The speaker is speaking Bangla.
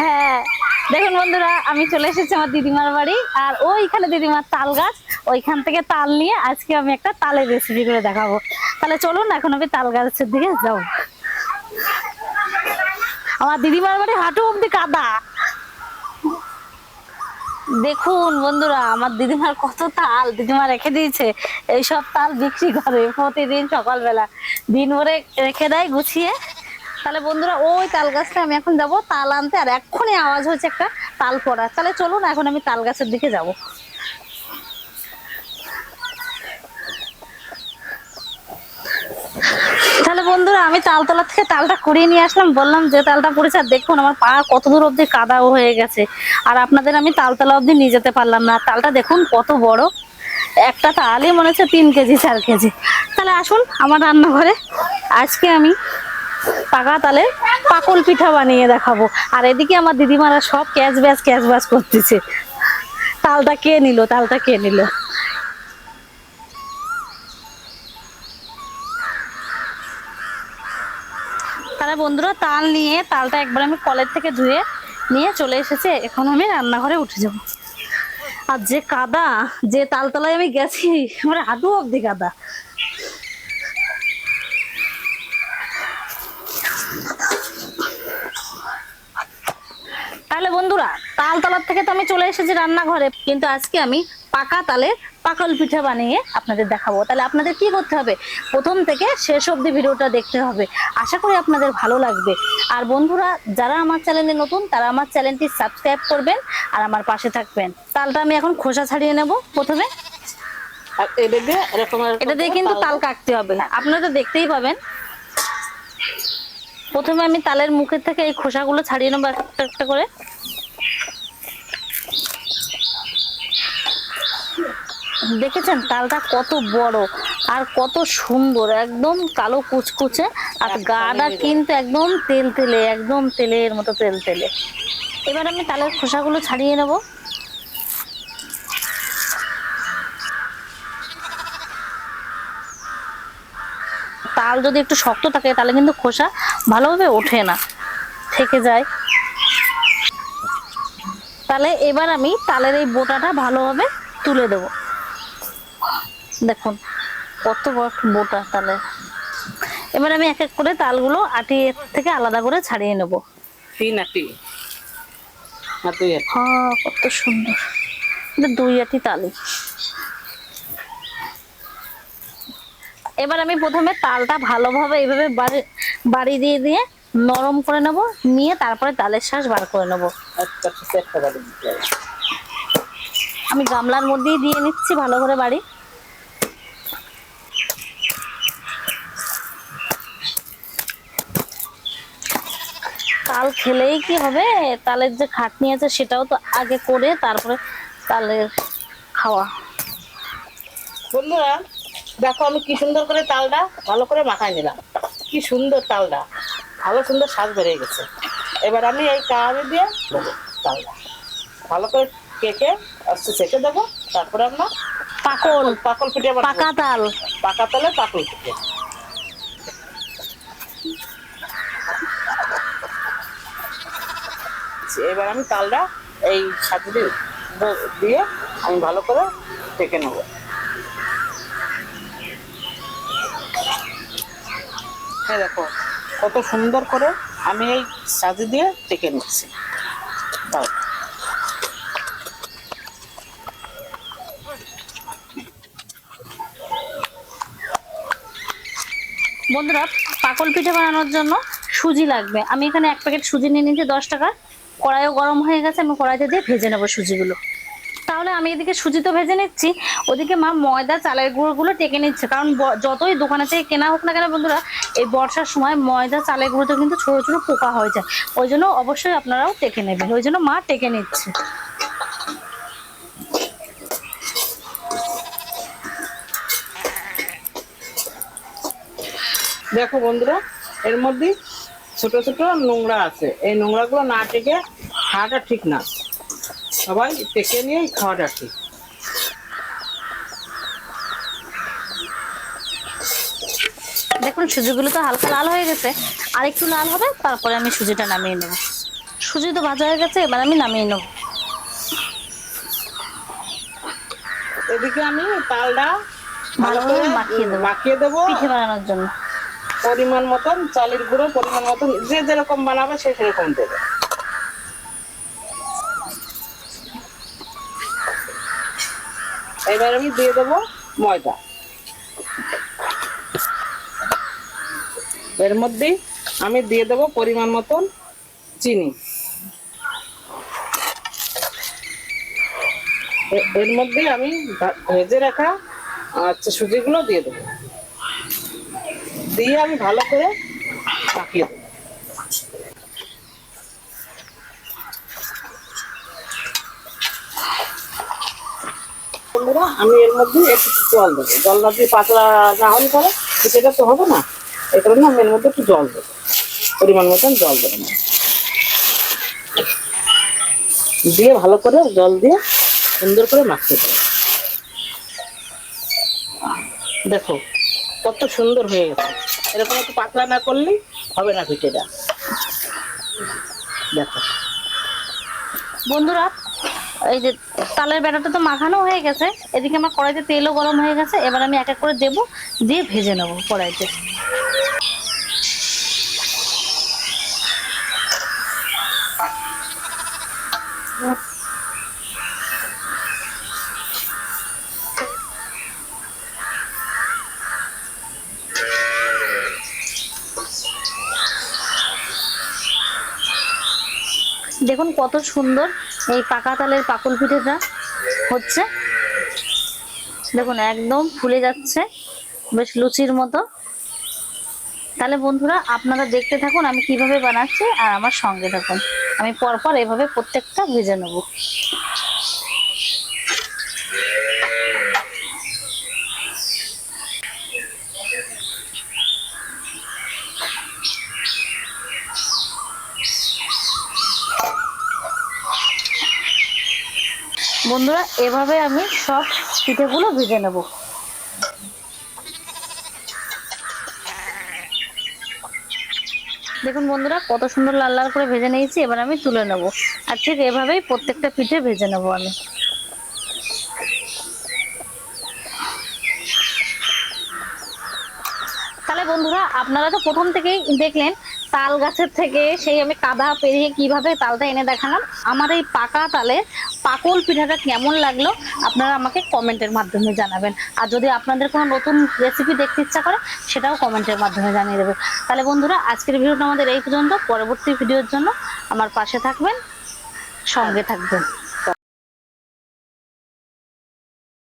হ্যাঁ, দেখুন বন্ধুরা, আমি চলে এসেছি আমার দিদিমার বাড়ি। আর ওইখানে দিদিমার তাল গাছ, ওইখান থেকে তাল নিয়ে আজকে আমি একটা তালের রেসিপি করে দেখাবো। তাহলে চলুন এখন আমি তাল গাছের দিকে যাবো। আমার দিদিমার বাড়ি হাঁটু অব্দি কাদা। দেখুন বন্ধুরা, আমার দিদিমার কত তাল দিদিমা রেখে দিয়েছে। এইসব তাল বিক্রি করে প্রতিদিন সকালবেলা, দিন ভরে রেখে দেয় গুছিয়ে। তাহলে বন্ধুরা, ওই তাল গাছটা আমি এখন যাব তাল আনতে। আর এক্ষুনি আওয়াজ হচ্ছে একটা তাল পড়া। তাহলে চলুন এখন আমি তাল গাছের দিকে যাব। তাহলে বন্ধুরা, আমি তালতলা থেকে তালটা কুড়িয়ে নিয়ে আসলাম, বললাম যে তালটা পড়েছে। আর দেখুন আমার পা কত দূর অব্দি কাদাও হয়ে গেছে। আর আপনাদের আমি তালতলা অব্দি নিয়ে যেতে পারলাম না। তালটা দেখুন কত বড়, একটা তালই মনে হচ্ছে 3 কেজি 4 কেজি। তাহলে আসুন আমার রান্নাঘরে, আজকে আমি পাকা তালের পাকল পিঠা বানিয়ে দেখাবো। আর এদিকে আমার দিদিমারা সব ক্যাচ ব্যাচ করতেছে। তালটা কে নিল, তালটা কে নিল। তাহলে বন্ধুরা, তাল নিয়ে তালটা একবার আমি কলের থেকে ধুয়ে নিয়ে চলে এসেছে। এখন আমি রান্নাঘরে উঠে যাব। আর যে কাদা, যে তালতলায় আমি গেছি, আমার হাঁটু অব্দি কাদা। তাহলে বন্ধুরা, তালতলার থেকে তো আমি চলে এসেছি রান্নাঘরে, কিন্তু আজকে আমি পাকা তালের পাকল পিঠা বানিয়ে আপনাদের দেখাবো। তাহলে আপনাদের কি করতে হবে, প্রথম থেকে শেষ অবধি ভিডিওটা দেখতে হবে। আশা করি আপনাদের ভালো লাগবে। আর বন্ধুরা, যারা আমার চ্যানেলে নতুন, তারা আমার চ্যানেলটি সাবস্ক্রাইব করবেন আর আমার পাশে থাকবেন। তালটা আমি এখন খোসা ছাড়িয়ে নেব প্রথমে। আর এটা দিয়ে কিন্তু তাল কাটতে হবে, আপনারা তো দেখতেই পাবেন। প্রথমে আমি তালের মুখের থেকে এই খোসাগুলো ছাড়িয়ে নেবো একটা একটা করে। দেখেছেন তালটা কত বড় আর কত সুন্দর, একদম কালো কুচকুচে। আর গাটা কিন্তু একদম তেল তেলে, একদম তেলের মতো তেল তেলে। এবার আমি তালের খোসাগুলো ছাড়িয়ে নেব। তাল যদি একটু শক্ত থাকে তাহলে কিন্তু খোসা ভালোভাবে ওঠে না, থেকে যায়। তাহলে এবার আমি তালের এই বোটাটা ভালোভাবে তুলে দেব। দেখুন কত বড় বোটা তালের। এবার আমি এক এক করে তালগুলো আটি থেকে আলাদা করে ছাড়িয়ে নেব। 3 আটি না 2 আটি? হ্যাঁ, কত সুন্দর, এটা 2 আটি তালি। এবার আমি প্রথমে তালটা ভালোভাবে এইভাবে বাড়ি দিয়ে দিয়ে নরম করে নেব, নিয়ে তারপরে তালের শাঁস বার করে নেব। আমি গামলার মধ্যেই দিয়ে নিচ্ছি ভালো করে বাড়ি। তাল খেলেই কি হবে, তালের যে খাটনি আছে সেটাও তো আগে করে তারপরে তালের খাওয়া। বন্ধুরা দেখো, আমি কি সুন্দর করে তালটা ভালো করে মাখায় নিলাম। কি সুন্দর তালটা, ভালো সুন্দর স্বাদ বেড়ে গেছে। এবার আমি এই কাওয়ারে দিয়ে দেবো তালটা ভালো করে কেকে আস্তে সেকে দেবো। তারপরে আমরা পাকল পাকল পিঠে বানাবো। পাকা তাল। পাকা তালে পাকল পিঠে। এবার আমি তালটা এই সাথে দিয়ে আমি ভালো করে সেকে নেবো। হ্যাঁ, দেখো কত সুন্দর করে আমি এই সাজি দিয়ে টেকে নিচ্ছি। তাও বন্ধুরা, পাকল পিঠে বানানোর জন্য সুজি লাগবে। আমি এখানে 1 প্যাকেট সুজি নিয়ে নিয়েছি 10 টাকা। কড়াইও গরম হয়ে গেছে, আমি কড়াইতে দিয়ে ভেজে নেবো সুজিগুলো। তাহলে আমি এদিকে সুজি তো ভেজে নিচ্ছি, ওদিকে মা ময়দা চালের গুঁড়োগুলো টেকে নিচ্ছে। কারণ যতই দোকানে থেকে কেনা হোক না কেন বন্ধুরা, এই বর্ষার সময় ময়দা চালের গুঁড়োতে কিন্তু ছোট ছোট পোকা হয়ে যায়। ওই জন্য অবশ্যই আপনারাও টেকে নেবেন, ওই জন্য মা টেকে নিচ্ছে। দেখো বন্ধুরা, এর মধ্যে ছোট ছোট নোংরা আছে। এই নোংরাগুলো না টেকে খাওয়াটা ঠিক না। সবাই টেকে নিয়ে খাওয়াটা ঠিক। দেখুন সুজিগুলো তো হালকা লাল হয়ে গেছে, আর একটু লাল হবে, তারপরে আমি সুজিটা নামিয়ে নেব। সুজি তো ভাজা হয়ে গেছে, এবার আমি নামিয়ে নেবো। এদিকে আমি তালটা ভালো ভালোভাবে করে মাখিয়ে দেবো পিঠে পিঠে বানানোর জন্য। পরিমাণ মতন চালের গুঁড়ো পরিমাণ মতন, যে যেরকম বানাবে সে সেরকম দেবে। এবার আমি দিয়ে দেবো ময়দা। এর মধ্যেই আমি দিয়ে দেবো পরিমাণ মতন চিনি। এর মধ্যে আমি ভেজে রাখা সুজিগুলো দিয়ে দেবো, দিয়ে আমি ভালো করে মাখিয়ে দেবো। বন্ধুরা, আমি এর মধ্যে একটু জল দেবো। জলটা দিয়ে পাতলা না হলে পরে সেটা তো হবে না, এই কারণে আমি এর মধ্যে একটু জল দেবো, পরিমাণ মতন জল দেবো। দিয়ে ভালো করে জল দিয়ে সুন্দর করে মাখিয়ে দেবো। দেখো কত সুন্দর হয়ে গেছে। এরকম একটু পাতলা না করলে হবে না পিঠেটা। দেখো বন্ধুরা, এই যে তালের ব্যাটারটা তো মাখানো হয়ে গেছে, এদিকে আমার কড়াইতে তেলও গরম হয়ে গেছে। এবার আমি এক এক করে দেবো, দিয়ে ভেজে নেবো কড়াইতে। দেখুন কত সুন্দর এই পাকা তালের পাকুল পিঠেটা হচ্ছে। দেখুন একদম ফুলে যাচ্ছে, বেশ লুচির মতো। তাহলে বন্ধুরা, আপনারা দেখতে থাকুন আমি কিভাবে বানাচ্ছি, আর আমার সঙ্গে থাকুন। আমি পরপর এভাবে প্রত্যেকটা ভেজে নেব। বন্ধুরা, এভাবে আমি সব পিঠেগুলো ভেজে নেব। দেখুন বন্ধুরা, কত সুন্দর লাল লাল করে ভেজে নিয়েছি। এবার আমি তুলে নেব, আর ঠিক এভাবেই প্রত্যেকটা পিঠে ভেজে নেব আমি। তাহলে বন্ধুরা, আপনারা তো প্রথম থেকেই দেখলেন তাল গাছের থেকে সেই আমি কাদা পেরিয়ে কিভাবে তালটা এনে দেখালাম। আমার এই পাকা তালে পাকল পিঠাটা কেমন লাগলো আপনারা আমাকে কমেন্টের মাধ্যমে জানাবেন। আর যদি আপনাদের কোনো নতুন রেসিপি দেখতে ইচ্ছা করে, সেটাও কমেন্টের মাধ্যমে জানিয়ে দেবেন। তাহলে বন্ধুরা, আজকের ভিডিওটা আমাদের এই পর্যন্ত। পরবর্তী ভিডিওর জন্য আমার পাশে থাকবেন, সঙ্গে থাকবেন।